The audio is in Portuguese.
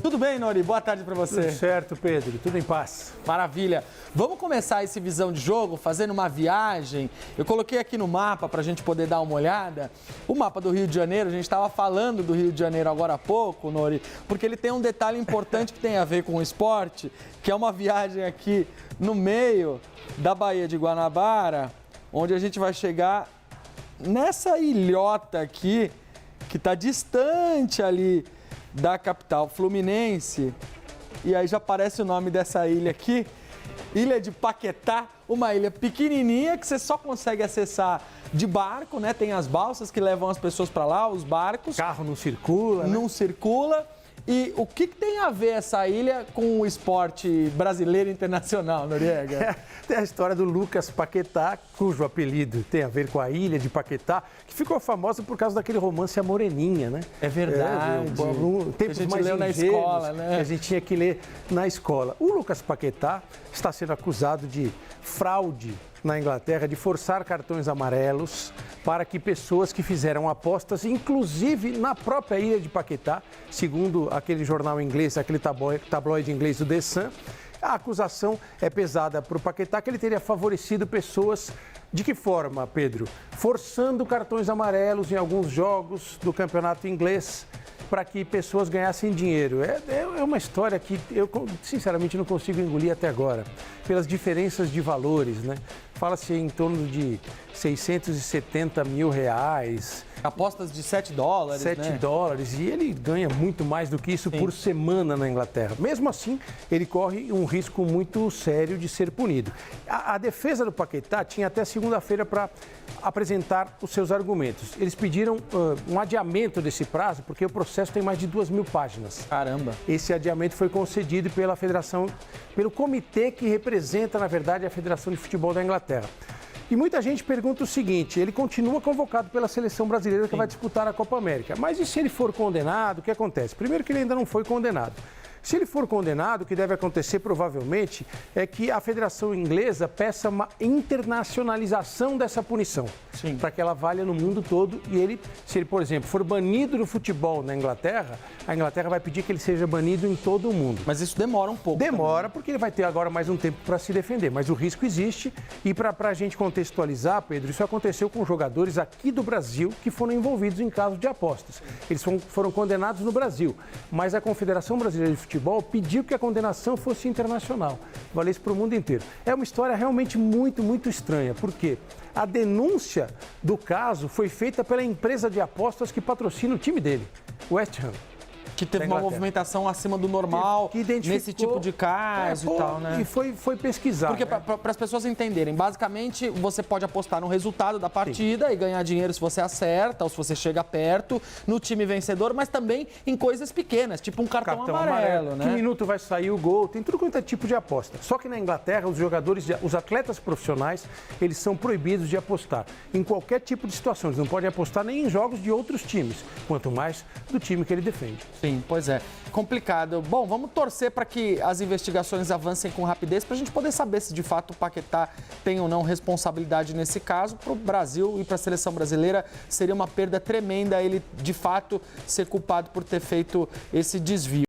Tudo bem, Nori? Boa tarde para você. Tudo certo, Pedro. Tudo em paz. Maravilha. Vamos começar esse Visão de Jogo fazendo uma viagem. Eu coloquei aqui no mapa para a gente poder dar uma olhada. O mapa do Rio de Janeiro, a gente estava falando do Rio de Janeiro agora há pouco, Nori, porque ele tem um detalhe importante que tem a ver com o esporte, que é uma viagem aqui no meio da Baía de Guanabara, onde a gente vai chegar nessa ilhota aqui, que está distante ali da capital fluminense. E aí já aparece o nome dessa ilha aqui, Ilha de Paquetá, uma ilha pequenininha que você só consegue acessar de barco, né? Tem as balsas que levam as pessoas para lá, os barcos. Carro não circula, né? Não circula. E o que tem a ver essa ilha com o esporte brasileiro e internacional, Noriega? Tem a história do Lucas Paquetá, cujo apelido tem a ver com a ilha de Paquetá, que ficou famosa por causa daquele romance A Moreninha, né? É verdade. Tempos que a gente mais leu na escola, né? Que a gente tinha que ler na escola. O Lucas Paquetá está sendo acusado de fraude na Inglaterra, de forçar cartões amarelos para que pessoas que fizeram apostas, inclusive na própria ilha de Paquetá, segundo aquele jornal inglês, aquele tabloide inglês do The Sun, a acusação é pesada para o Paquetá, que ele teria favorecido pessoas. De que forma, Pedro? Forçando cartões amarelos em alguns jogos do campeonato inglês para que pessoas ganhassem dinheiro. É uma história que eu, sinceramente, não consigo engolir até agora, pelas diferenças de valores, né? Fala-se em torno de 670 mil reais. Apostas de 7 dólares, 7 né? dólares, e ele ganha muito mais do que isso por semana na Inglaterra. Mesmo assim, ele corre um risco muito sério de ser punido. A defesa do Paquetá tinha até segunda-feira para apresentar os seus argumentos. Eles pediram um adiamento desse prazo, porque o processo tem mais de 2.000 páginas. Caramba! Esse adiamento foi concedido pela federação, pelo comitê que representa, na verdade, a Federação de Futebol da Inglaterra. E muita gente pergunta o seguinte: ele continua convocado pela seleção brasileira que vai disputar a Copa América. Mas e se ele for condenado, o que acontece? Primeiro que ele ainda não foi condenado. Se ele for condenado, o que deve acontecer provavelmente é que a Federação Inglesa peça uma internacionalização dessa punição, para que ela valha no mundo todo. E ele, se ele, por exemplo, for banido do futebol na Inglaterra, a Inglaterra vai pedir que ele seja banido em todo o mundo. Mas isso demora um pouco. Demora, porque ele vai ter agora mais um tempo para se defender, mas o risco existe. E para a gente contextualizar, Pedro, isso aconteceu com jogadores aqui do Brasil que foram envolvidos em casos de apostas. Eles foram condenados no Brasil, mas a Confederação Brasileira de Futebol pediu que a condenação fosse internacional, valesse para o mundo inteiro. É uma história realmente muito, muito estranha, porque a denúncia do caso foi feita pela empresa de apostas que patrocina o time dele, o West Ham. Que teve uma movimentação acima do normal nesse tipo de caso e tal, né? E foi pesquisar. Porque para as pessoas entenderem, basicamente você pode apostar no resultado da partida e ganhar dinheiro se você acerta ou se você chega perto, no time vencedor, mas também em coisas pequenas, tipo um cartão amarelo, né? Que minuto vai sair o gol, tem tudo quanto é tipo de aposta. Só que na Inglaterra, os atletas profissionais, eles são proibidos de apostar em qualquer tipo de situação. Eles não podem apostar nem em jogos de outros times, quanto mais do time que ele defende. Sim, pois é. Complicado. Bom, vamos torcer para que as investigações avancem com rapidez para a gente poder saber se de fato o Paquetá tem ou não responsabilidade nesse caso. Para o Brasil e para a seleção brasileira seria uma perda tremenda ele de fato ser culpado por ter feito esse desvio.